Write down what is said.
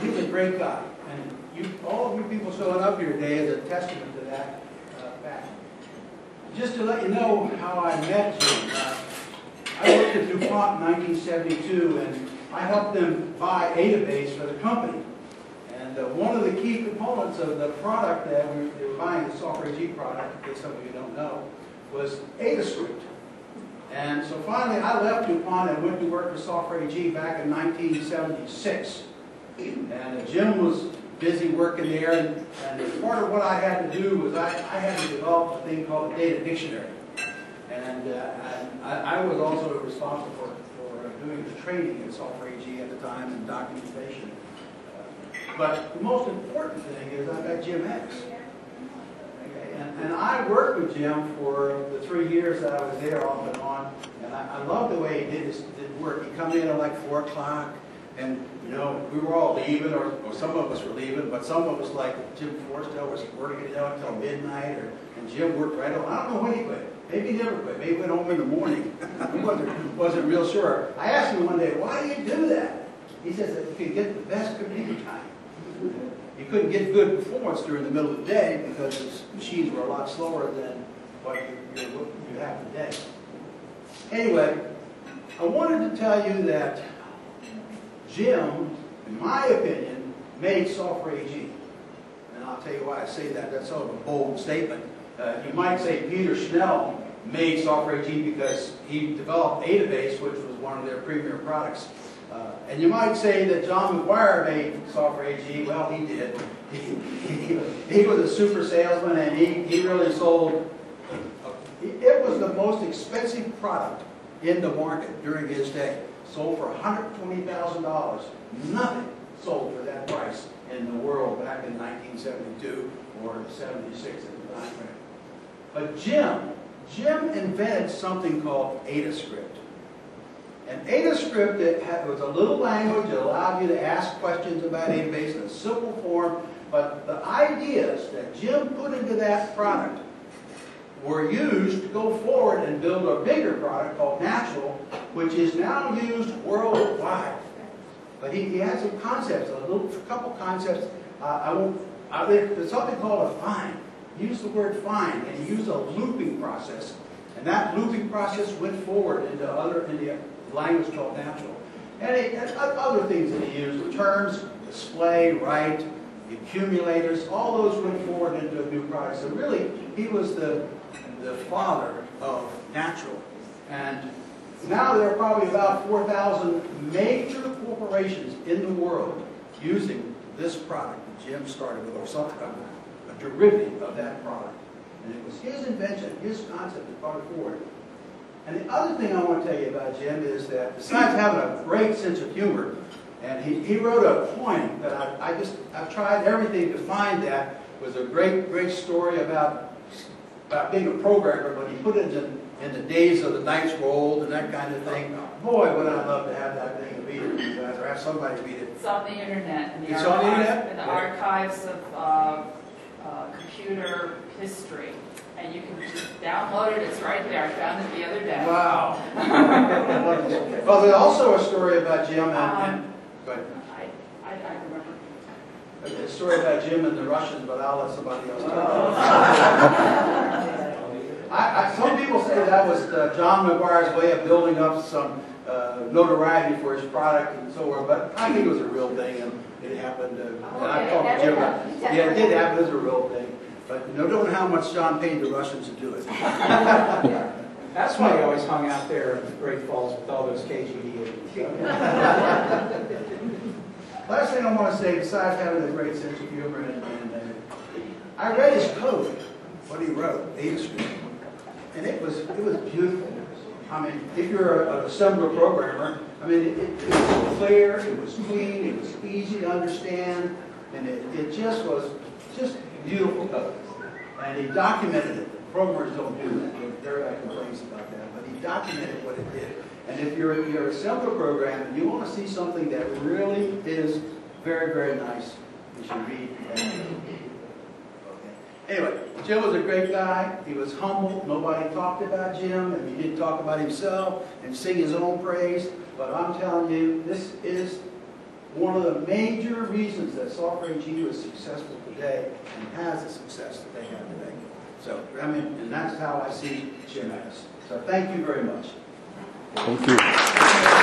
He's a great guy. And all of you people showing up here today is a testament to that fact. Just to let you know how I met Jim. I worked at DuPont in 1972, and I helped them buy Adabase for the company. And one of the key components of the product that they were buying, the Software AG product, in case some of you don't know, was AdaScript. And so finally I left DuPont and went to work for Software AG back in 1976. And Jim was busy working there, and part of what I had to do was I had to develop a thing called a data dictionary. And I was also responsible for doing the training in Software AG at the time and documentation. But the most important thing is I met Jim X. Okay, and I worked with Jim for the 3 years that I was there off and on, and I loved the way he did his work. He'd come in at like 4 o'clock, and you know, we were all leaving, or some of us were leaving, but some of us, like Jim Forstell, was working until midnight, and Jim worked right on. I don't know when he quit. Maybe he never quit. Maybe he went home in the morning. I wasn't real sure. I asked him one day, why do you do that? He says that you can get the best computer time. You couldn't get good performance during the middle of the day because the machines were a lot slower than what you have today. Anyway, I wanted to tell you that Jim, in my opinion, made Software AG. And I'll tell you why I say that. That's sort of a bold statement. You might say Peter Schnell made Software AG because he developed Adabase, which was one of their premier products. And you might say that John McGuire made Software AG. Well, he did. He was a super salesman, and he really sold. It was the most expensive product in the market during his day. Sold for $120,000. Nothing sold for that price in the world back in 1972 or 76 at the time frame. But Jim invented something called AdaScript. And AdaScript, it was a little language that allowed you to ask questions about Adabase in a simple form, but the ideas that Jim put into that product were used to go forward and build a bigger product called Natural, which is now used worldwide. But he had some concepts, a couple concepts. There's something called a find. He used the word find, and he used a looping process. And that looping process went forward into the language called Natural. And other things that he used, terms, display, write, accumulators, all those went forward into a new product. So really, he was the father of Natural. And now there are probably about 4,000 major corporations in the world using this product that Jim started with, or something, a derivative of that product. And it was his invention, his concept that brought it forward. And the other thing I want to tell you about Jim is that besides having a great sense of humor, and he wrote a poem that I've tried everything to find that was a great story about being a programmer, but he put it in the days of the Knights Rolled and that kind of thing. Boy, would I love to have that thing to read it, you guys, or have somebody read it. It's on the internet. It's on the internet? In the archives of computer history. And you can just download it. It's right there. I found it the other day. Wow. Well, there's also a story about Jim and go ahead. I remember. A story about Jim and the Russians, but I'll let somebody else tell. Some people say that was John McGuire's way of building up some notoriety for his product and so on, but I think it was a real thing, and it happened. And I talked to Jim. Yeah, it did happen. It was a real thing. But you don't know how much John paid the Russians to do it. That's why he always hung out there in Great Falls with all those KGB agents. Last thing I want to say, besides having a great sense of humor, and I read his code, what he wrote, AdaScript, and it was beautiful. I mean, if you're an assembler programmer, I mean, it was clear, it was clean, it was easy to understand, and it just was beautiful code. And he documented it. Programmers don't do that. Everybody complains about that, but he documented what it did. And if you're an assembler program and you want to see something that really is very, very nice, you should read that. Okay. Anyway, Jim was a great guy. He was humble. Nobody talked about Jim, and he didn't talk about himself and sing his own praise. But I'm telling you, this is one of the major reasons that Sulphur AG was successful today and has the success that they have today. So, I mean, and that's how I see Jim Addis. So thank you very much. Thank you.